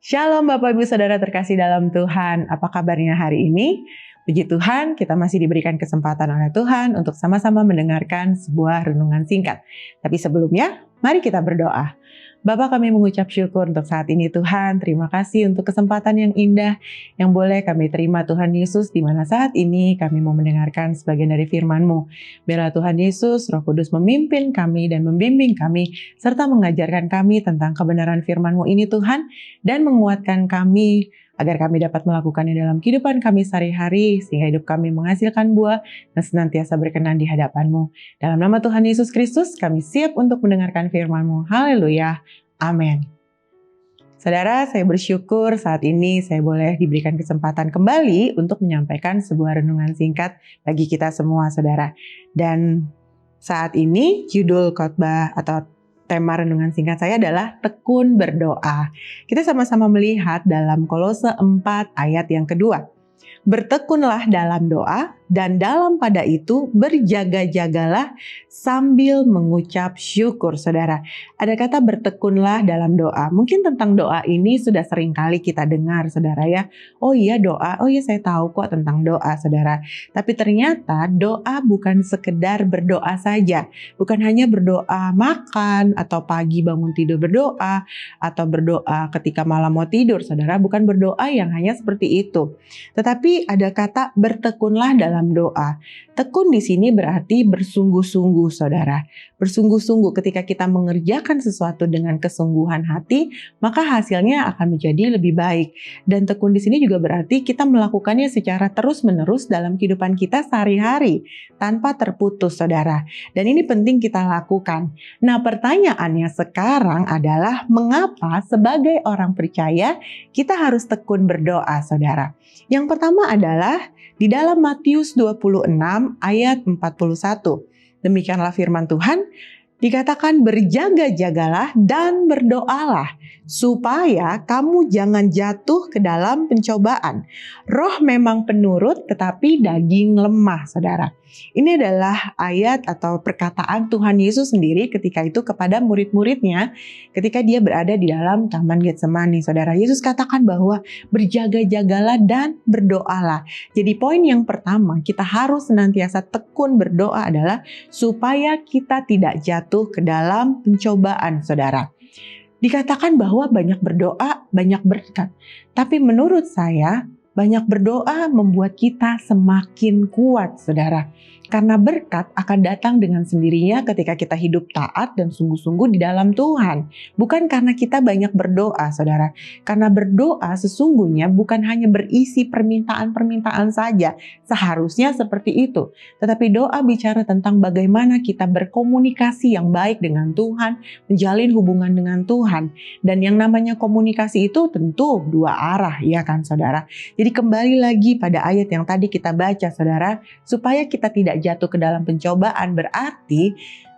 Shalom Bapak Ibu Saudara terkasih dalam Tuhan, apa kabarnya hari ini? Puji Tuhan, kita masih diberikan kesempatan oleh Tuhan untuk sama-sama mendengarkan sebuah renungan singkat. Tapi sebelumnya, mari kita berdoa. Bapa, kami mengucap syukur untuk saat ini Tuhan. Terima kasih untuk kesempatan yang indah yang boleh kami terima Tuhan Yesus, di mana saat ini kami mau mendengarkan sebagian dari firman-Mu. Biarlah Tuhan Yesus, Roh Kudus memimpin kami dan membimbing kami, serta mengajarkan kami tentang kebenaran firman-Mu ini Tuhan, dan menguatkan kami agar kami dapat melakukannya dalam kehidupan kami sehari-hari, sehingga hidup kami menghasilkan buah dan senantiasa berkenan di hadapan-Mu. Dalam nama Tuhan Yesus Kristus, kami siap untuk mendengarkan firman-Mu. Haleluya. Amin. Saudara, saya bersyukur saat ini saya boleh diberikan kesempatan kembali untuk menyampaikan sebuah renungan singkat bagi kita semua, saudara. Dan saat ini judul khotbah atau tema renungan singkat saya adalah tekun berdoa. Kita sama-sama melihat dalam Kolose 4 ayat yang kedua. Bertekunlah dalam doa dan dalam pada itu berjaga-jagalah sambil mengucap syukur, saudara. Ada kata bertekunlah dalam doa. Mungkin tentang doa ini sudah sering kali kita dengar, saudara ya. Oh iya doa, oh iya saya tahu kok tentang doa, saudara. Tapi ternyata doa bukan sekedar berdoa saja. Bukan hanya berdoa makan atau pagi bangun tidur berdoa atau berdoa ketika malam mau tidur, saudara. Bukan berdoa yang hanya seperti itu. Tetapi ada kata bertekunlah dalam doa. Tekun di sini berarti bersungguh-sungguh, saudara. Bersungguh-sungguh ketika kita mengerjakan sesuatu dengan kesungguhan hati, maka hasilnya akan menjadi lebih baik. Dan tekun di sini juga berarti kita melakukannya secara terus-menerus dalam kehidupan kita sehari-hari, tanpa terputus, saudara. Dan ini penting kita lakukan. Nah, pertanyaannya sekarang adalah mengapa sebagai orang percaya kita harus tekun berdoa, saudara? Yang pertama adalah di dalam Matius 26 ayat 41. Demikianlah firman Tuhan, dikatakan berjaga-jagalah dan berdoalah supaya kamu jangan jatuh ke dalam pencobaan. Roh memang penurut tetapi daging lemah, saudara. Ini adalah ayat atau perkataan Tuhan Yesus sendiri ketika itu kepada murid-muridnya ketika dia berada di dalam Taman Getsemani, saudara. Yesus katakan bahwa berjaga-jagalah dan berdoalah. Jadi poin yang pertama, kita harus senantiasa tekun berdoa adalah supaya kita tidak jatuh ke dalam pencobaan, saudara. Dikatakan bahwa banyak berdoa, banyak berkat. Tapi menurut saya, banyak berdoa membuat kita semakin kuat, saudara. Karena berkat akan datang dengan sendirinya ketika kita hidup taat dan sungguh-sungguh di dalam Tuhan. Bukan karena kita banyak berdoa, saudara. Karena berdoa sesungguhnya bukan hanya berisi permintaan-permintaan saja. Seharusnya seperti itu. Tetapi doa bicara tentang bagaimana kita berkomunikasi yang baik dengan Tuhan, menjalin hubungan dengan Tuhan. Dan yang namanya komunikasi itu tentu dua arah, ya kan, saudara? Jadi kembali lagi pada ayat yang tadi kita baca, saudara, supaya kita tidak jatuh ke dalam pencobaan, berarti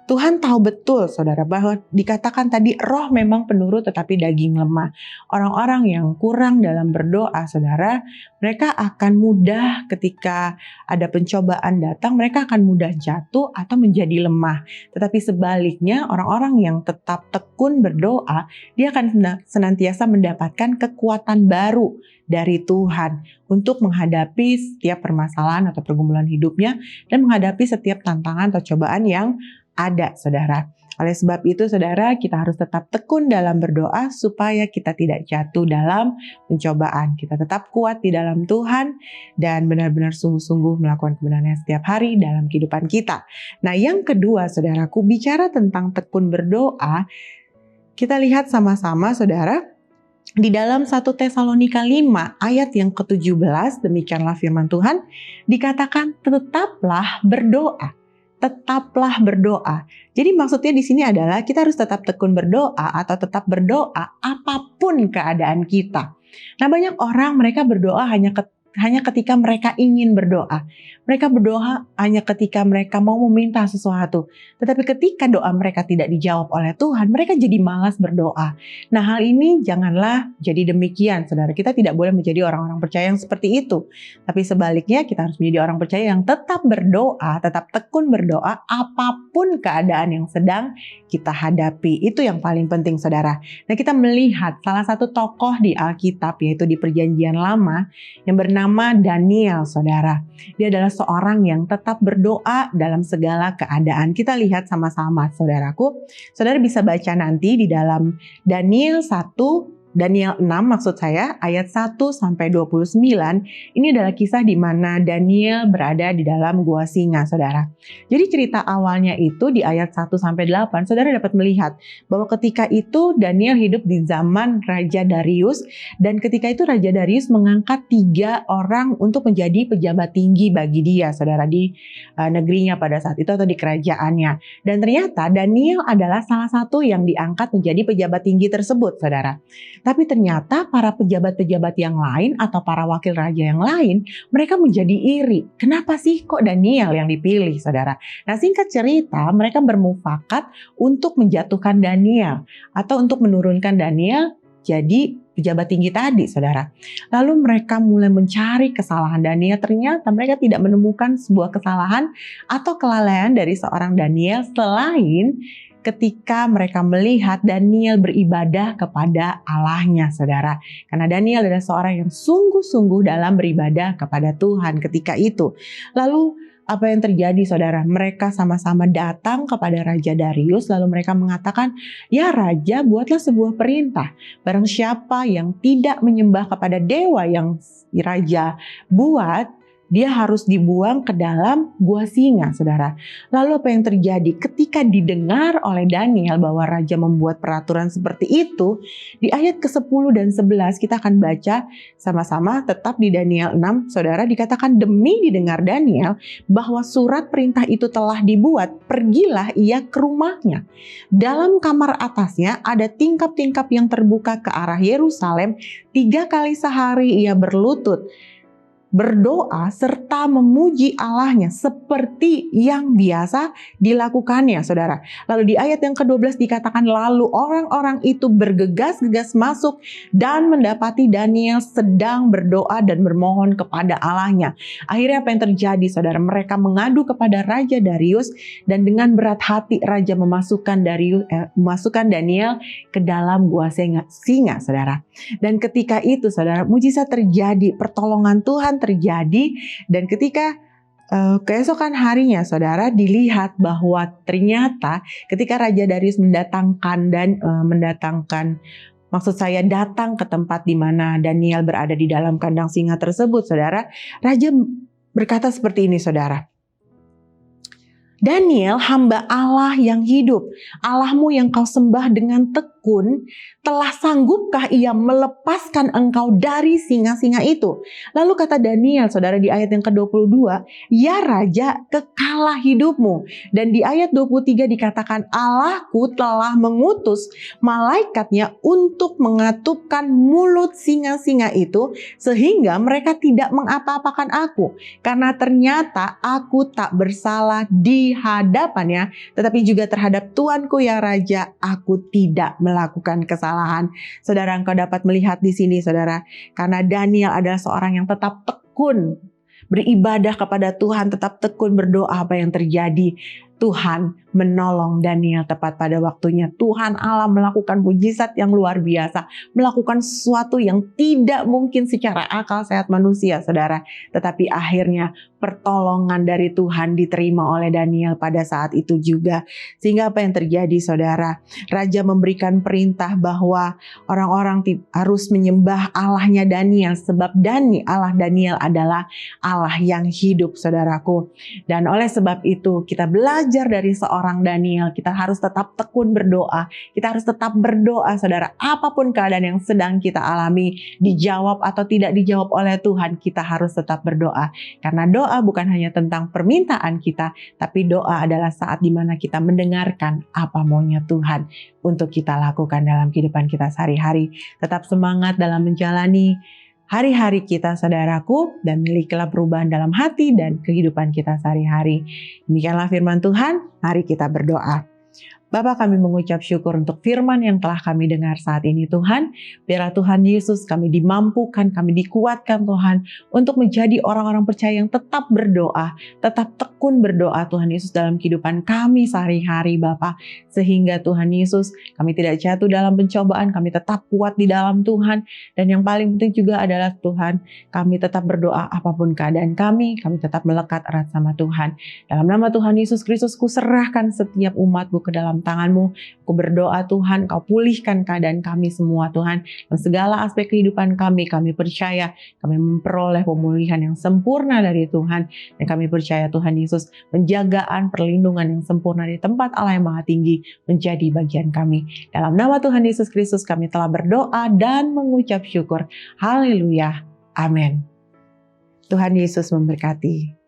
Tuhan tahu betul, saudara, bahwa dikatakan tadi roh memang penurut tetapi daging lemah. Orang-orang yang kurang dalam berdoa, saudara, mereka akan mudah ketika ada pencobaan datang, mereka akan mudah jatuh atau menjadi lemah. Tetapi sebaliknya, orang-orang yang tetap tekun berdoa, dia akan senantiasa mendapatkan kekuatan baru dari Tuhan untuk menghadapi setiap permasalahan atau pergumulan hidupnya dan menghadapi setiap tantangan atau cobaan yang ada, saudara. Oleh sebab itu, saudara, kita harus tetap tekun dalam berdoa supaya kita tidak jatuh dalam pencobaan. Kita tetap kuat di dalam Tuhan dan benar-benar sungguh-sungguh melakukan kebenaran setiap hari dalam kehidupan kita. Nah, yang kedua, saudaraku, bicara tentang tekun berdoa, kita lihat sama-sama, saudara, di dalam 1 Tesalonika 5 ayat yang ke-17, demikianlah firman Tuhan, dikatakan tetaplah berdoa. tetaplah berdoa. Jadi maksudnya di sini adalah kita harus tetap tekun berdoa atau tetap berdoa apapun keadaan kita. Nah, banyak orang mereka berdoa hanya ketika mereka ingin berdoa. Mereka berdoa hanya ketika mereka mau meminta sesuatu. Tetapi ketika doa mereka tidak dijawab oleh Tuhan, mereka jadi malas berdoa. Nah, hal ini janganlah jadi demikian, saudara. Kita tidak boleh menjadi orang-orang percaya yang seperti itu. Tapi sebaliknya kita harus menjadi orang percaya yang tetap berdoa, tetap tekun berdoa apapun keadaan yang sedang kita hadapi. Itu yang paling penting, saudara. Nah, kita melihat salah satu tokoh di Alkitab, yaitu di Perjanjian Lama, yang bernama Daniel, saudara. Dia adalah seorang yang tetap berdoa dalam segala keadaan. Kita lihat sama-sama, saudaraku. Saudara bisa baca nanti di dalam Daniel 6 maksud saya, ayat 1 sampai 29. Ini adalah kisah di mana Daniel berada di dalam gua singa, saudara. Jadi cerita awalnya itu di ayat 1 sampai 8, saudara dapat melihat bahwa ketika itu Daniel hidup di zaman Raja Darius, dan ketika itu Raja Darius mengangkat 3 orang untuk menjadi pejabat tinggi bagi dia, saudara, di negerinya pada saat itu atau di kerajaannya. Dan ternyata Daniel adalah salah satu yang diangkat menjadi pejabat tinggi tersebut, saudara. Tapi ternyata para pejabat-pejabat yang lain atau para wakil raja yang lain, mereka menjadi iri. Kenapa sih kok Daniel yang dipilih, saudara? Nah, singkat cerita, mereka bermufakat untuk menjatuhkan Daniel atau untuk menurunkan Daniel jadi pejabat tinggi tadi, saudara. Lalu mereka mulai mencari kesalahan Daniel. Ternyata mereka tidak menemukan sebuah kesalahan atau kelalaian dari seorang Daniel selain ketika mereka melihat Daniel beribadah kepada Allahnya, saudara. Karena Daniel adalah seorang yang sungguh-sungguh dalam beribadah kepada Tuhan ketika itu. Lalu apa yang terjadi, saudara? Mereka sama-sama datang kepada Raja Darius, lalu mereka mengatakan, "Ya Raja, buatlah sebuah perintah. Barang siapa yang tidak menyembah kepada dewa yang Raja buat, dia harus dibuang ke dalam gua singa," saudara. Lalu apa yang terjadi? Ketika didengar oleh Daniel bahwa Raja membuat peraturan seperti itu, di ayat ke-10 dan 11 kita akan baca sama-sama tetap di Daniel 6, saudara, dikatakan demi didengar Daniel bahwa surat perintah itu telah dibuat, pergilah ia ke rumahnya. Dalam kamar atasnya ada tingkap-tingkap yang terbuka ke arah Yerusalem. 3 kali sehari ia berlutut, berdoa serta memuji Allahnya seperti yang biasa dilakukannya, saudara. Lalu di ayat yang ke-12 dikatakan, lalu orang-orang itu bergegas-gegas masuk dan mendapati Daniel sedang berdoa dan bermohon kepada Allahnya. Akhirnya apa yang terjadi, saudara? Mereka mengadu kepada Raja Darius, dan dengan berat hati Raja memasukkan Daniel ke dalam gua singa, saudara. Dan ketika itu, saudara, mujizat terjadi, pertolongan Tuhan terjadi, dan ketika keesokan harinya, saudara, dilihat bahwa ternyata ketika Raja Darius datang ke tempat di mana Daniel berada di dalam kandang singa tersebut, saudara, Raja berkata seperti ini, saudara. Daniel, hamba Allah yang hidup, Allahmu yang kau sembah dengan tekun, telah sanggupkah ia melepaskan engkau dari singa-singa itu? Lalu kata Daniel, saudara, di ayat yang ke-22, ya Raja, kekalah hidupmu. Dan di ayat 23 dikatakan, Allahku telah mengutus malaikatnya untuk mengatupkan mulut singa-singa itu, sehingga mereka tidak mengapa-apakan aku. Karena ternyata aku tak bersalah di hadapannya, tetapi juga terhadap Tuanku ya Raja, aku tidak melakukan kesalahan. Saudara, engkau dapat melihat di sini, saudara, karena Daniel adalah seorang yang tetap tekun beribadah kepada Tuhan, tetap tekun berdoa. Apa yang terjadi? Tuhan menolong Daniel tepat pada waktunya. Tuhan Allah melakukan mujizat yang luar biasa, melakukan sesuatu yang tidak mungkin secara akal sehat manusia, saudara. Tetapi akhirnya pertolongan dari Tuhan diterima oleh Daniel pada saat itu juga. Sehingga apa yang terjadi, saudara? Raja memberikan perintah bahwa orang-orang harus menyembah Allahnya Daniel, sebab Allah Daniel adalah Allah yang hidup, saudaraku. Dan oleh sebab itu kita belajar belajar dari seorang Daniel. Kita harus tetap tekun berdoa. Kita harus tetap berdoa, saudara. Apapun keadaan yang sedang kita alami, dijawab atau tidak dijawab oleh Tuhan, kita harus tetap berdoa. Karena doa bukan hanya tentang permintaan kita, tapi doa adalah saat dimana kita mendengarkan apa maunya Tuhan untuk kita lakukan dalam kehidupan kita sehari-hari. Tetap semangat dalam menjalani hari-hari kita, saudaraku, dan milikilah perubahan dalam hati dan kehidupan kita sehari-hari. Demikianlah firman Tuhan, mari kita berdoa. Bapa, kami mengucap syukur untuk firman yang telah kami dengar saat ini Tuhan. Biarlah Tuhan Yesus kami dimampukan, kami dikuatkan Tuhan untuk menjadi orang-orang percaya yang tetap berdoa, tetap tekun berdoa Tuhan Yesus dalam kehidupan kami sehari-hari Bapa. Sehingga Tuhan Yesus kami tidak jatuh dalam pencobaan, kami tetap kuat di dalam Tuhan. Dan yang paling penting juga adalah Tuhan, kami tetap berdoa apapun keadaan kami tetap melekat erat sama Tuhan. Dalam nama Tuhan Yesus Kristus, ku serahkan setiap umat-Mu ke dalam tangan-Mu. Aku berdoa Tuhan, Kau pulihkan keadaan kami semua Tuhan. Dan segala aspek kehidupan kami percaya kami memperoleh pemulihan yang sempurna dari Tuhan. Dan kami percaya Tuhan Yesus, penjagaan, perlindungan yang sempurna di tempat Allah yang Maha Tinggi menjadi bagian kami. Dalam nama Tuhan Yesus Kristus kami telah berdoa dan mengucap syukur. Haleluya. Amin. Tuhan Yesus memberkati.